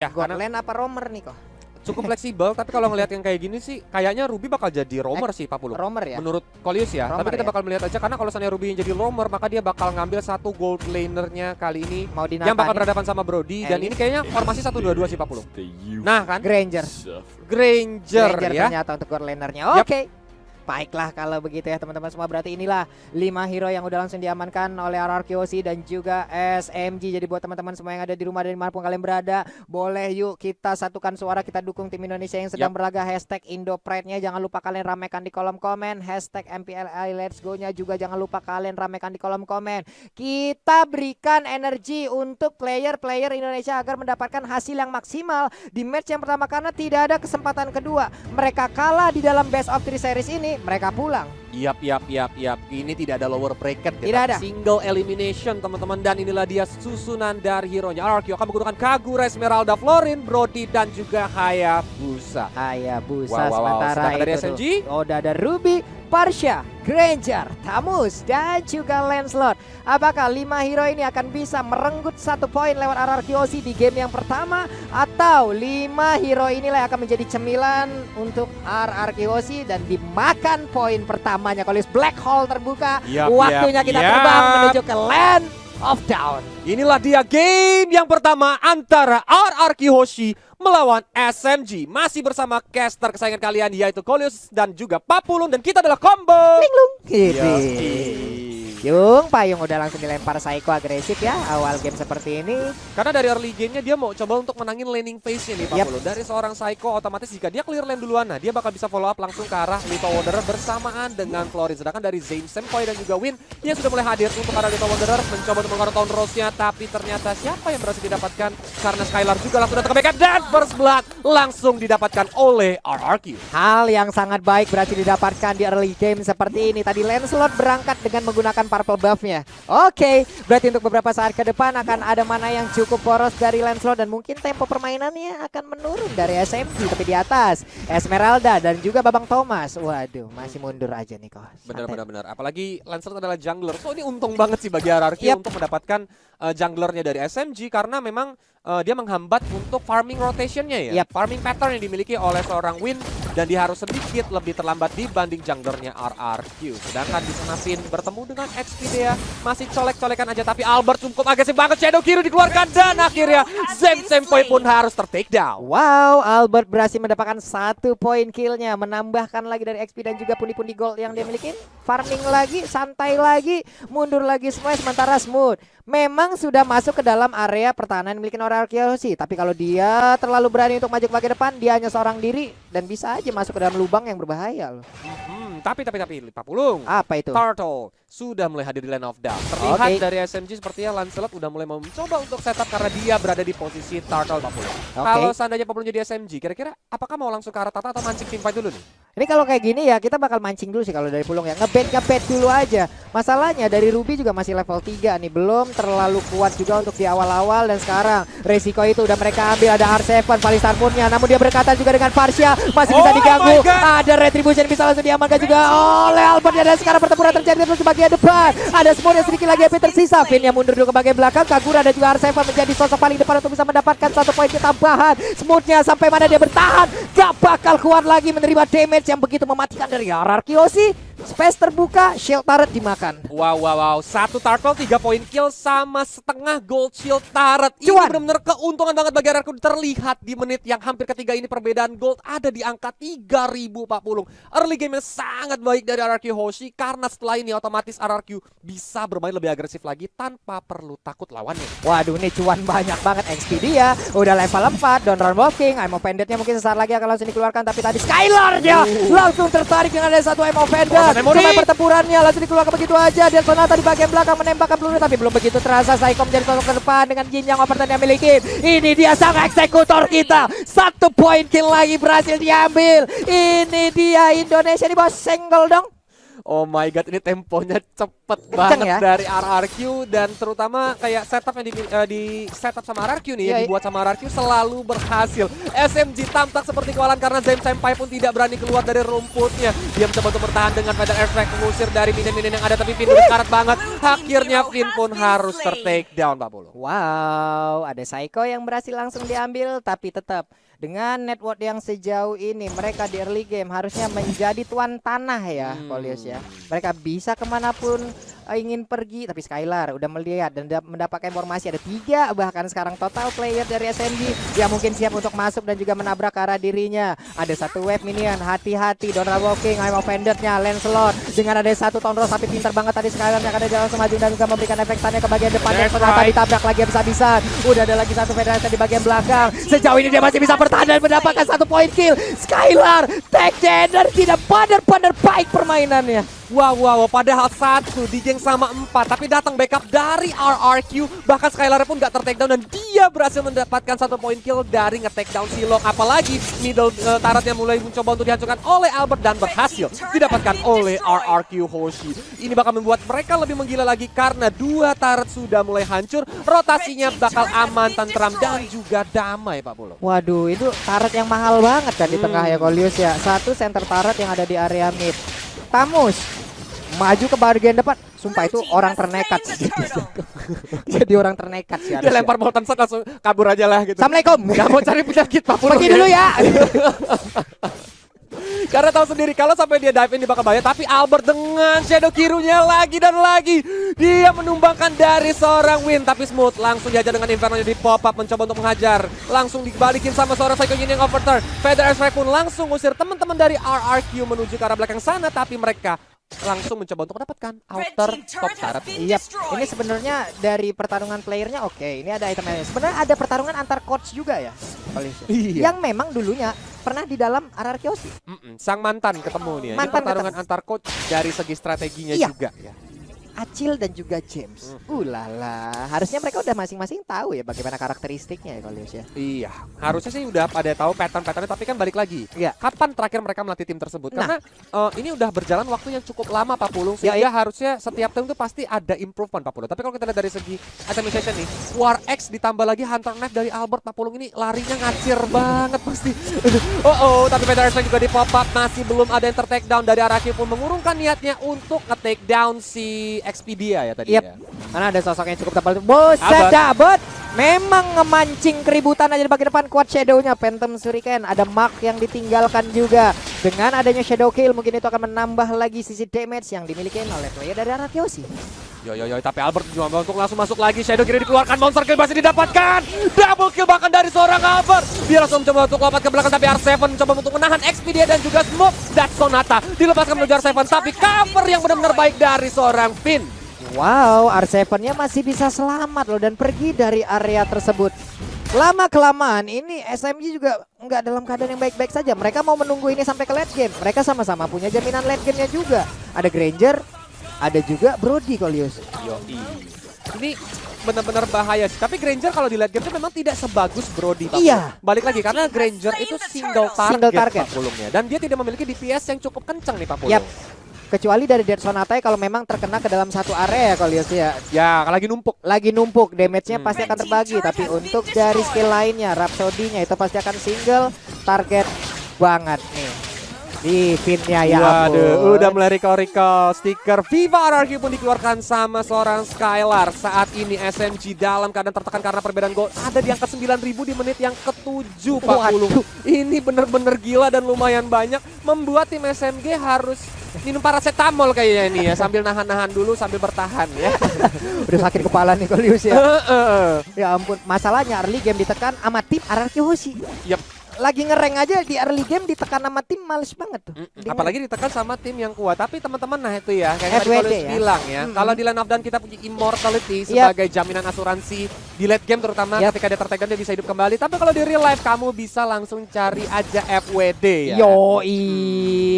Ya, God karena lane apa roamer nih kok? cukup fleksibel, tapi kalau ngelihat yang kayak gini sih, kayaknya Ruby bakal jadi roamer sih, Pak Pulu. Roamer ya? Menurut Kolius ya, Roamer tapi kita ya? bakal melihat aja karena kalau misalnya Ruby yang jadi roamer, maka dia bakal ngambil satu gold lanernya kali ini Mau yang bakal dinata berhadapan sama Brody dan ini kayaknya formasi 1-2-2 sih Pak Pulu. Nah kan, Granger. Granger ya. Ternyata untuk God lanernya. Yap. Oke. Baiklah kalau begitu ya teman-teman semua, berarti inilah 5 hero yang udah langsung diamankan oleh RRQoC dan juga SMG. Jadi buat teman-teman semua yang ada di rumah dan dimanapun kalian berada, boleh yuk kita satukan suara, kita dukung tim Indonesia yang sedang berlaga. Hashtag IndoPride-nya jangan lupa kalian ramekan di kolom komen. Hashtag MPLI Let's Go-nya juga jangan lupa kalian ramekan di kolom komen. Kita berikan energi untuk player-player Indonesia agar mendapatkan hasil yang maksimal di match yang pertama, karena tidak ada kesempatan kedua. Mereka kalah di dalam best of 3 series ini, mereka pulang. Yap. Ini tidak ada lower bracket, Tidak ada. Single elimination teman-teman, dan inilah dia susunan dari hero-nya. RRQ akan menggunakan Kagura, Esmeralda, Florin, Brody dan juga Hayabusa. Hayabusa. Wow. Sementara Sedangkan dari itu SMG? tuh, udah ada Ruby, Parsha, Granger, Tamus dan juga Lancelot. Apakah 5 hero ini akan bisa merenggut 1 poin lewat RRQoC di game yang pertama, atau 5 hero inilah yang akan menjadi cemilan untuk RRQoC dan dimakan poin pertamanya? Kalau Black Hole terbuka, waktunya kita terbang menuju ke Land of Dawn. Inilah dia game yang pertama antara RRQoC melawan SMG. Masih bersama caster kesayangan kalian yaitu Kolius dan juga Papulung, dan kita adalah combo Linglung. Yoi. Yung Payung udah langsung dilempar Psycho agresif ya awal game seperti ini. Karena dari early game-nya dia mau coba untuk menangin laning phase-nya nih Pak Pulu. Dari seorang Psycho otomatis jika dia clear lane duluan, nah dia bakal bisa follow up langsung ke arah Little Wanderer bersamaan dengan Florin. Sedangkan dari Zane, Sempoy dan juga Win yang sudah mulai hadir untuk arah Little Wanderer, mencoba untuk mengeluarkan Town Rose-nya, tapi ternyata siapa yang berhasil didapatkan? Karena Skylar juga langsung datang ke backup dan First Blood langsung didapatkan oleh RRQ. Hal yang sangat baik berhasil didapatkan di early game seperti ini. Tadi Lancelot berangkat dengan menggunakan purple buff-nya. Oke, berarti untuk beberapa saat ke depan akan ada mana yang cukup poros dari Lancelot dan mungkin tempo permainannya akan menurun dari SMG. Tapi di atas Esmeralda dan juga Babang Thomas, waduh masih mundur aja nih kok. Benar. Apalagi Lancelot adalah jungler. So ini untung banget sih bagi RRQ untuk mendapatkan junglernya dari SMG, karena memang dia menghambat untuk farming rotationnya ya. Farming pattern yang dimiliki oleh seorang Win, dan dia harus sedikit lebih terlambat dibanding junglernya RRQ. Sedangkan di sana Finn bertemu dengan Xpedia masih colek-colekan aja, tapi Albert cukup agresif banget. Shadow Kiri dikeluarkan dan akhirnya Zen Sempoy pun harus ter-take down. Wow, Albert berhasil mendapatkan 1 poin killnya, menambahkan lagi dari XP dan juga pundi-pundi gold yang dia miliki. Farming lagi, santai lagi, mundur lagi semua. Sementara Smooth memang sudah masuk ke dalam area pertahanan yang dimiliki RRQoC, tapi kalau dia terlalu berani untuk maju ke depan, dia hanya seorang diri dan bisa aja masuk ke dalam lubang yang berbahaya loh. Tapi Pak Pulung, apa itu? Turtle sudah mulai hadir di Land of Dawn. Terlihat dari SMG sepertinya Lancelot udah mulai mencoba untuk setup karena dia berada di posisi Turtle, Pak Pulung. Kalau seandainya Pak Pulung jadi SMG, kira-kira apakah mau langsung ke arah Tata atau mancing teamfight dulu nih? Ini kalau kayak gini ya kita bakal mancing dulu sih kalau dari Pulung ya, ngebet dulu aja. Masalahnya dari Ruby juga masih level 3 nih, belum terlalu kuat juga untuk di awal-awal, dan sekarang resiko itu udah mereka ambil. Ada R7 Valistar Moon-nya, namun dia berkata juga dengan Parsha masih bisa diganggu. Ada Retribution bisa langsung diamankan juga oleh Albert, dan sekarang pertempuran terjadi terus di bagian depan. Ada Smooth yang sedikit lagi HP tersisa, Finn yang mundur dulu ke bagian belakang. Kagura dan juga R7 menjadi sosok paling depan untuk bisa mendapatkan 1 poin ketambahan. Smooth-nya sampai mana dia bertahan, gak bakal kuat lagi menerima damage yang begitu mematikan dari RRQoC. Space terbuka, shield turret dimakan. Wow. 1 turtle 3 poin kill sama setengah gold shield turret. Ini benar-benar keuntungan banget bagi RRQ. Terlihat di menit yang hampir ketiga ini perbedaan gold ada di angka 3.000 Pak Pulung. Early game yang sangat baik dari RRQoC, karena setelah ini otomatis RRQ bisa bermain lebih agresif lagi tanpa perlu takut lawannya. Waduh, ini cuan banyak banget. Xpedia udah level 4, Don Run Walking, I'm Offended-nya mungkin sesaat lagi akan langsung dikeluarkan, tapi tadi Skylar-nya langsung tertarik dengan ada 1 I'm Offended. Sampai pertempurannya langsung dikeluarkan begitu aja. Dan Sonata di bagian belakang menembakkan peluru, tapi belum begitu terasa. Psycho menjadi sosok ke depan dengan Jin yang overturn yang miliki. Ini dia sang eksekutor kita. 1 poin kill lagi berhasil diambil. Ini dia Indonesia di bawah single dong. Oh my god, ini temponya cepet banget ya? dari RRQ dan terutama kayak setup yang di setup sama RRQ nih, yang dibuat sama RRQ selalu berhasil. SMG tampak seperti kewalan karena Zaim Senpai pun tidak berani keluar dari rumputnya. Dia mencoba untuk bertahan dengan Feather Airstrike mengusir dari minion-minion yang ada, tapi Finn udah karat banget. Akhirnya Finn pun harus ter-take down 40. Wow, ada Psycho yang berhasil langsung diambil, tapi tetap dengan network yang sejauh ini mereka di early game harusnya menjadi tuan tanah ya, Polius ya. Mereka bisa kemanapun ingin pergi, tapi Skylar udah melihat dan mendapatkan informasi ada 3 bahkan sekarang total player dari SMG yang mungkin siap untuk masuk dan juga menabrak ke arah dirinya. Ada 1 wave minion, hati-hati Donald Walking, I'm offendernya Lancelot dengan ada 1 Tonros tapi pintar banget tadi Skylar yang ada jalan semaju dan juga memberikan efek tanya ke bagian depan dan ternyata ditabrak lagi habis-habisan. Udah ada lagi 1 Federasi di bagian belakang. Sejauh ini dia masih bisa bertahan dan mendapatkan 1 poin kill. Skylar tag Jenner tidak pandar-pandar baik permainannya. Wow, padahal 1 di geng sama 4, tapi datang backup dari RRQ. Bahkan Skylar pun gak ter-takedown dan dia berhasil mendapatkan 1 poin kill dari nge-takedown Silong. Apalagi middle turretnya mulai mencoba untuk dihancurkan oleh Albert dan berhasil didapatkan oleh RRQ Hoshi. Ini bakal membuat mereka lebih menggila lagi karena 2 turret sudah mulai hancur. Rotasinya bakal aman, tentram dan juga damai, Pak Pulo. Waduh, itu turret yang mahal banget kan di tengah ya Kolius ya. 1 center turret yang ada di area mid. Tamus maju ke bagian depan, sumpah itu orang ternekat sih. Jadi orang ternekat sih. Dia lempar molten shot langsung kabur aja lah gitu. Assalamualaikum. Gak mau cari penyakit Pak Pulo. Pergi dulu ya. Karena tahu sendiri kalau sampai dia dive in dia bakal bahaya, tapi Albert dengan Shadow Kirunya lagi dan lagi dia menumbangkan dari seorang Win, tapi Smooth langsung diajar dengan Inferno-nya di pop up mencoba untuk menghajar, langsung dibalikin sama seorang Psycho Yin yang overturn. Feather Airstrike pun langsung ngusir teman-teman dari RRQ menuju ke arah belakang sana, tapi mereka langsung mencoba untuk mendapatkan outer top turret. Iya, ini sebenarnya dari pertarungan playernya oke. Ini ada itemnya. Sebenarnya ada pertarungan antar coach juga ya, Iya. yang memang dulunya pernah di dalam RRQ sih. Sang mantan ketemu nih. Ini pertarungan antar coach dari segi strateginya juga ya. Acil dan juga James. Ulala, harusnya mereka udah masing-masing tahu ya bagaimana karakteristiknya ya Kolius ya. Iya, harusnya sih udah pada tahu pattern-patternnya, tapi kan balik lagi. Iya. Kapan terakhir mereka melatih tim tersebut? Nah. Karena ini udah berjalan waktu yang cukup lama Pak Pulung, sehingga harusnya setiap tim itu pasti ada improvement Pak Pulung. Tapi kalau kita lihat dari segi itemization nih, War X ditambah lagi Hunter Knife dari Albert, Pak Pulung ini larinya ngacir banget pasti. Tapi Feather Airstrike juga di pop up, masih belum ada yang ter-take down dari Araki pun mengurungkan niatnya untuk nge-take down si Expedia ya tadi ya. Karena ada sosok yang cukup tebal. Buset Abot. Memang ngemancing keributan aja di bagian depan. Kuat Shadow-nya, Phantom Shuriken. Ada Mark yang ditinggalkan juga. Dengan adanya Shadow Kill mungkin itu akan menambah lagi sisi damage yang dimiliki oleh player dari Arakyoshi. Tapi Albert juga untuk langsung masuk lagi. Shadow kiri dikeluarkan, monster kill masih didapatkan. Double kill bahkan dari seorang Albert. Dia langsung mencoba untuk lompat ke belakang, tapi R7 mencoba untuk menahan Expedia dan juga Smoke. That's Sonata dilepaskan menuju R7, tapi cover yang benar-benar baik dari seorang Finn. Wow, R7-nya masih bisa selamat loh dan pergi dari area tersebut. Lama-kelamaan ini SMG juga nggak dalam keadaan yang baik-baik saja. Mereka mau menunggu ini sampai ke late game. Mereka sama-sama punya jaminan late game-nya juga. Ada Granger, ada juga Brody Kolius. Ini benar-benar bahaya sih. Tapi Granger kalau di late game itu memang tidak sebagus Brody. Iya. Balik lagi karena Granger itu single target. Pak Pulungnya. Dan dia tidak memiliki DPS yang cukup kencang nih Pak Pulung. Kecuali dari Dead Sonata kalau memang terkena ke dalam satu area Kolius ya. Ya, lagi numpuk. Damage-nya pasti akan terbagi. Tapi untuk dari skill lainnya, Rhapsody-nya itu pasti akan single target banget nih. Di pinnya ya ampun. Waduh, udah mulai recall stiker Viva RRQ pun dikeluarkan sama seorang Skylar. Saat ini SMG dalam keadaan tertekan karena perbedaan gol ada di angka 9.000 di menit yang ke-7 Pak Pulung. Ini bener-bener gila dan lumayan banyak, membuat tim SMG harus minum paracetamol kayaknya ini ya, sambil nahan-nahan dulu sambil bertahan ya. Udah sakit kepala nih Kolius ya. Ya ampun, masalahnya early game ditekan sama tim RRQ Hoshi. Lagi ngereng aja di early game ditekan sama tim males banget tuh. Apalagi ditekan sama tim yang kuat. Tapi teman-teman nah itu ya kayak tadi Kolius bilang ya. Kalau di Land of Dawn kita punya Immortality sebagai jaminan asuransi di late game terutama ketika dia tertekan dia bisa hidup kembali. Tapi kalau di real life kamu bisa langsung cari aja FWD ya.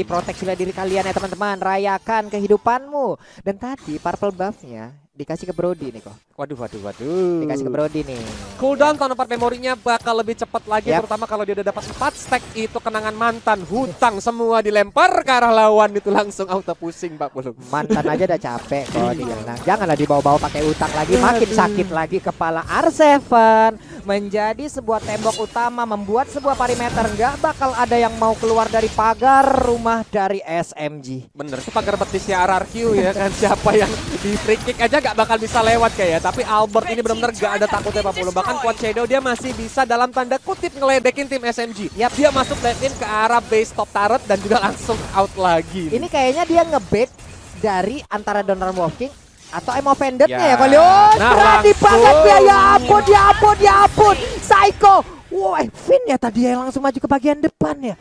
Proteksilah diri kalian ya teman-teman. Rayakan kehidupanmu. Dan tadi purple buff-nya dikasih ke Brody nih kok. Waduh. Dikasih ke Brody nih. Cooldown tahun 4 memorinya bakal lebih cepat lagi, Yap. terutama kalau dia udah dapat 4 stack itu kenangan mantan, hutang semua dilempar ke arah lawan itu langsung auto pusing 40. Mantan aja udah capek kok dikenang. Janganlah dibawa-bawa pakai utang lagi, makin sakit lagi kepala. R7 menjadi sebuah tembok utama, membuat sebuah perimeter. Nggak bakal ada yang mau keluar dari pagar rumah dari SMG. Bener, itu pagar betisnya RRQ ya kan. Siapa yang di free kick aja gak bakal bisa lewat kayak. Tapi Albert ini benar-benar gak ada takutnya 40. Bahkan Quad Shadow dia masih bisa dalam tanda kutip ngeledekin tim SMG. Yap. Dia masuk lane ke arah base top turret dan juga langsung out lagi. Ini kayaknya dia ngebait dari antara Donor Walking atau Emo Vendetnya ya Ya. kali. Oh, Nah, berani langsung. banget dia. Ya ampun. Psycho. Wah, Finn ya tadi yang langsung maju ke bagian depan ya.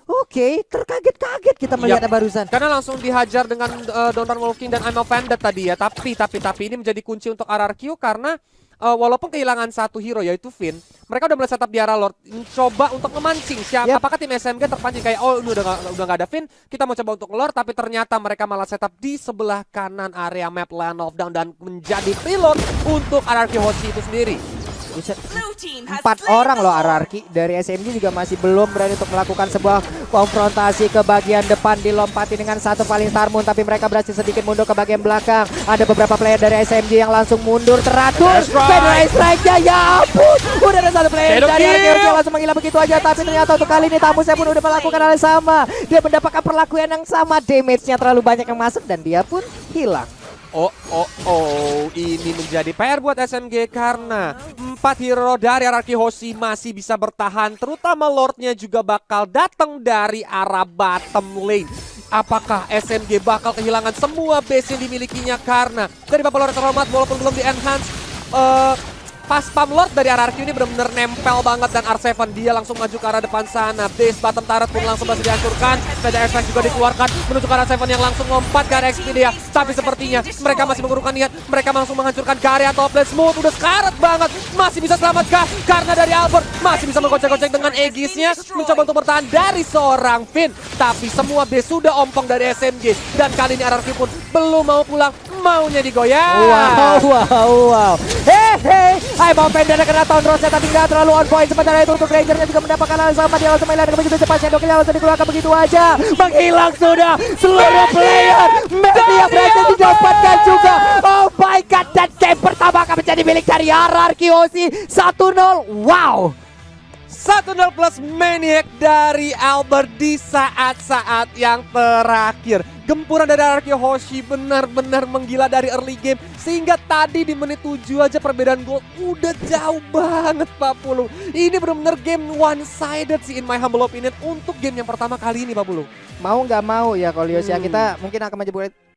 Oke, terkaget-kaget kita melihatnya barusan. Karena langsung dihajar dengan Donor Walking dan I'm Offended tadi ya. Tapi ini menjadi kunci untuk RRQ karena walaupun kehilangan satu hero yaitu Finn, mereka udah mulai setup di arah Lord, mencoba untuk memancing siapa. Apakah tim SMG terpancing kayak ini udah gak ada Finn, kita mau coba untuk Lord, tapi ternyata mereka malah setup di sebelah kanan area map Land of Down dan menjadi payload untuk RRQ Hoshi itu sendiri. Buset, 4 orang loh RRQ dari SMG juga masih belum berani untuk melakukan sebuah konfrontasi ke bagian depan, dilompati dengan satu paling Starmoon, tapi mereka berhasil sedikit mundur ke bagian belakang. Ada beberapa player dari SMG yang langsung mundur teratur. Federal Strike-nya, ya ampun, udah ada satu player dari RRQ yang langsung menghilang begitu aja, tapi ternyata untuk kali ini Tamusnya pun udah melakukan hal yang sama. Dia mendapatkan perlakuan yang sama, damage-nya terlalu banyak yang masuk dan dia pun hilang. Ini menjadi PR buat SMG karena 4 hero dari RRQ Hoshi masih bisa bertahan, terutama Lordnya juga bakal datang dari arah bottom lane. Apakah SMG bakal kehilangan semua base yang dimilikinya karena dari Bapak Lord terhormat walaupun belum di-enhance, pas spam Lord dari RRQ ini benar-benar nempel banget dan R7 dia langsung maju ke arah depan sana. Base bottom turret pun langsung masih dihancurkan. Federal Strike juga dikeluarkan menuju ke arah R7 yang langsung lompat ke arah Expedia. Tapi sepertinya mereka masih mengurungkan niat. Mereka langsung menghancurkan ke area top lane. Smooth udah sekarat banget. Masih bisa selamatkah? Karena dari Albert masih bisa menggocek-gocek dengan Aegisnya. Mencoba untuk bertahan dari seorang Finn. Tapi semua base sudah ompong dari SMG. Dan kali ini RRQ pun belum mau pulang. Maunya digoyang. Wow. Hei, mau pendek kena tahun Rose tapi nggak terlalu on point. Sementara itu untuk Rangernya juga mendapatkan hal yang sama. Dia langsung melihat begitu cepat. Shadowkill langsung dikeluarkan begitu aja. Menghilang sudah seluruh player. Media berhasil didapatkan juga. Oh my god, dan game pertama akan menjadi milik dari RRQ Hoshi 1-0. Wow. 1-0 plus Maniac dari Albert di saat-saat yang terakhir. Gempuran dari RRQ Hoshi benar-benar menggila dari early game. Sehingga tadi di menit 7 aja perbedaan gol udah jauh banget 40. Ini benar-benar game one-sided sih in my humble opinion untuk game yang pertama kali ini 40. Mau nggak mau ya Kolios ya, kita mungkin akan menjadi